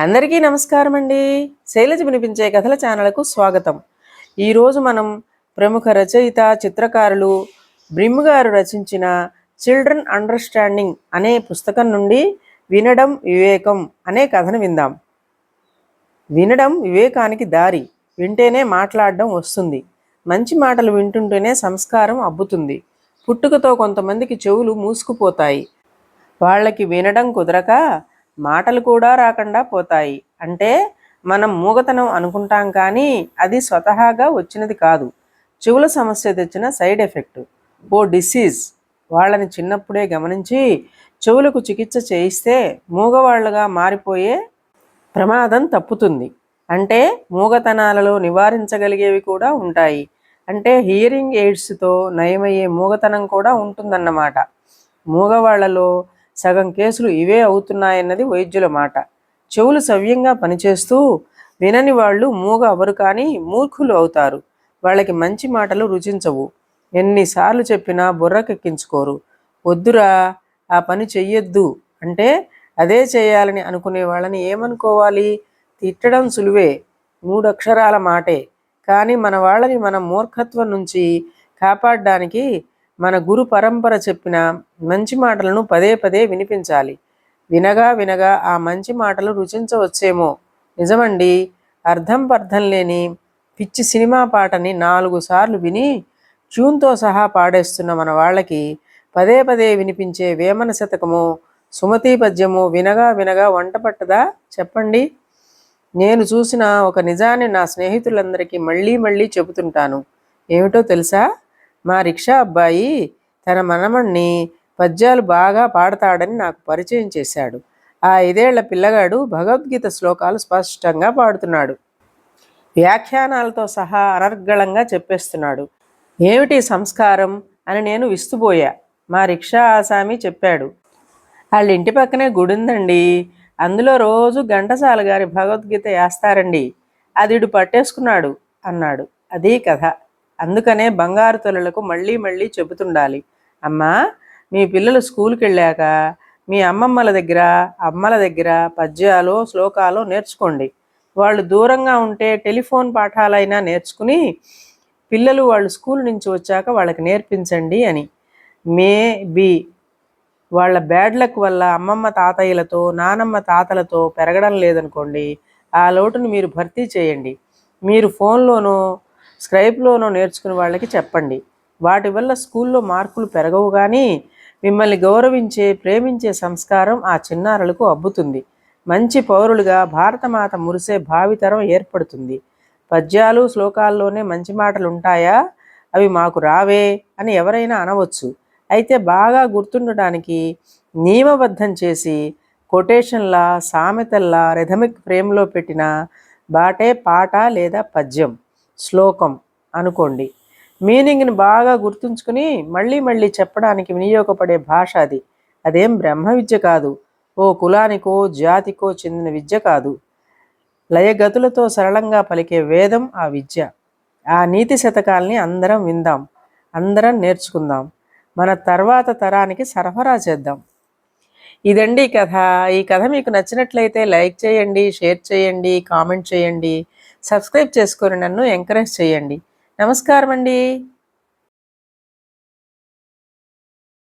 అందరికీ నమస్కారం అండి. శైలజ వినిపించే కథల ఛానల్కు స్వాగతం. ఈరోజు మనం ప్రముఖ రచయిత చిత్రకారులు బ్రిమ్ గారు రచించిన చిల్డ్రన్ అండర్స్టాండింగ్ అనే పుస్తకం నుండి వినడం వివేకం అనే కథను విందాం. వినడం వివేకానికి దారి. వింటేనే మాట్లాడడం వస్తుంది. మంచి మాటలు వింటుంటేనే సంస్కారం అబ్బుతుంది. పుట్టుకతో కొంతమందికి చెవులు మూసుకుపోతాయి. వాళ్ళకి వినడం కుదరక మాటలు కూడా రాకుండా పోతాయి. అంటే మనం మూగతనం అనుకుంటాం, కానీ అది స్వతహాగా వచ్చినది కాదు. చెవుల సమస్య తెచ్చిన సైడ్ ఎఫెక్ట్, ఓ డిసీజ్. వాళ్ళని చిన్నప్పుడే గమనించి చెవులకు చికిత్స చేయిస్తే మూగవాళ్లుగా మారిపోయే ప్రమాదం తప్పుతుంది. అంటే మూగతనాలలో నివారించగలిగేవి కూడా ఉంటాయి. అంటే హియరింగ్ ఎయిడ్స్తో నయమయ్యే మూగతనం కూడా ఉంటుందన్నమాట. మూగవాళ్లలో సగం కేసులు ఇవే అవుతున్నాయన్నది వైద్యుల మాట. చెవులు సవ్యంగా పనిచేస్తూ వినని వాళ్ళు మూగ అవరు, కానీ మూర్ఖులు అవుతారు. వాళ్ళకి మంచి మాటలు రుచించవు. ఎన్నిసార్లు చెప్పినా బుర్రకెక్కించుకోరు. వద్దురా, ఆ పని చెయ్యొద్దు అంటే అదే చేయాలని అనుకునే వాళ్ళని ఏమనుకోవాలి? తిట్టడం సులువే, 3 అక్షరాల మాటే. కానీ మన వాళ్ళని మన మూర్ఖత్వం నుంచి కాపాడడానికి మన గురు పరంపర చెప్పిన మంచి మాటలను పదే పదే వినిపించాలి. వినగా వినగా ఆ మంచి మాటలు రుచించవచ్చేమో. నిజమండి. అర్థం లేని పిచ్చి సినిమా పాటని 4 సార్లు విని ట్యూన్తో సహా పాడేస్తున్న మన వాళ్ళకి పదే పదే వినిపించే వేమన శతకము, సుమతీ పద్యము వినగా వినగా వంట పట్టదా చెప్పండి? నేను చూసిన ఒక నిజాన్ని నా స్నేహితులందరికీ మళ్ళీ మళ్ళీ చెబుతుంటాను. ఏమిటో తెలుసా? మా రిక్షా అబ్బాయి తన మనమణ్ణి పద్యాలు బాగా పాడతాడని నాకు పరిచయం చేశాడు. ఆ 5 ఏళ్ల పిల్లగాడు భగవద్గీత శ్లోకాలు స్పష్టంగా పాడుతున్నాడు. వ్యాఖ్యానాలతో సహా అనర్గళంగా చెప్పేస్తున్నాడు. ఏమిటి సంస్కారం అని నేను విస్తుపోయా. మా రిక్షా ఆసామి చెప్పాడు, వాళ్ళ ఇంటి పక్కనే గుడి ఉందండి, అందులో రోజు ఘంటసాల గారి భగవద్గీత వేస్తారండి, అదిడు పట్టేసుకున్నాడు అన్నాడు. అదీ కథ. అందుకనే బంగారు తల్లులకు మళ్ళీ మళ్ళీ చెబుతుండాలి, అమ్మా, మీ పిల్లలు స్కూల్కి వెళ్ళాక మీ అమ్మమ్మల దగ్గర అమ్మల దగ్గర పద్యాలు శ్లోకాలు నేర్చుకోండి. వాళ్ళు దూరంగా ఉంటే టెలిఫోన్ పాఠాలైనా నేర్చుకుని పిల్లలు వాళ్ళు స్కూల్ నుంచి వచ్చాక వాళ్ళకి నేర్పించండి అని. మేబీ వాళ్ళ బ్యాడ్ లక్ వల్ల అమ్మమ్మ తాతయ్యలతో నానమ్మ తాతలతో పెరగడం లేదనుకోండి, ఆ లోటును మీరు భర్తీ చేయండి. మీరు ఫోన్లోనో స్క్రైప్లోనో నేర్చుకుని వాళ్ళకి చెప్పండి. వాటి వల్ల స్కూల్లో మార్కులు పెరగవు, కానీ మిమ్మల్ని గౌరవించే ప్రేమించే సంస్కారం ఆ చిన్నారులకు అబ్బుతుంది. మంచి పౌరులుగా భారతమాత మురిసే భావితరం ఏర్పడుతుంది. పద్యాలు శ్లోకాల్లోనే మంచి మాటలు ఉంటాయా? అవి మాకు రావే అని ఎవరైనా అనవచ్చు. అయితే బాగా గుర్తుండటానికి నియమబద్ధం చేసి కొటేషన్లా సామెతల్లా రిథమిక్ ఫ్రేమ్లో పెట్టిన బాటే పాట లేదా పద్యం శ్లోకం అనుకోండి. మీనింగ్ని బాగా గుర్తుంచుకుని మళ్ళీ మళ్ళీ చెప్పడానికి వినియోగపడే భాష అది. అదేం బ్రహ్మ విద్య కాదు. ఓ కులానికో జాతికో చెందిన విద్య కాదు. లయగతులతో సరళంగా పలికే వేదం ఆ విద్య. ఆ నీతి శతకాల్ని అందరం విందాం, అందరం నేర్చుకుందాం, మన తర్వాత తరానికి సరఫరా చేద్దాం. ఇదండి కథ. ఈ కథ మీకు నచ్చినట్లయితే లైక్ చేయండి, షేర్ చేయండి, కామెంట్ చేయండి, సబ్స్క్రైబ్ చేసుకొని నన్ను ఎంకరేజ్ చేయండి. నమస్కారం అండి.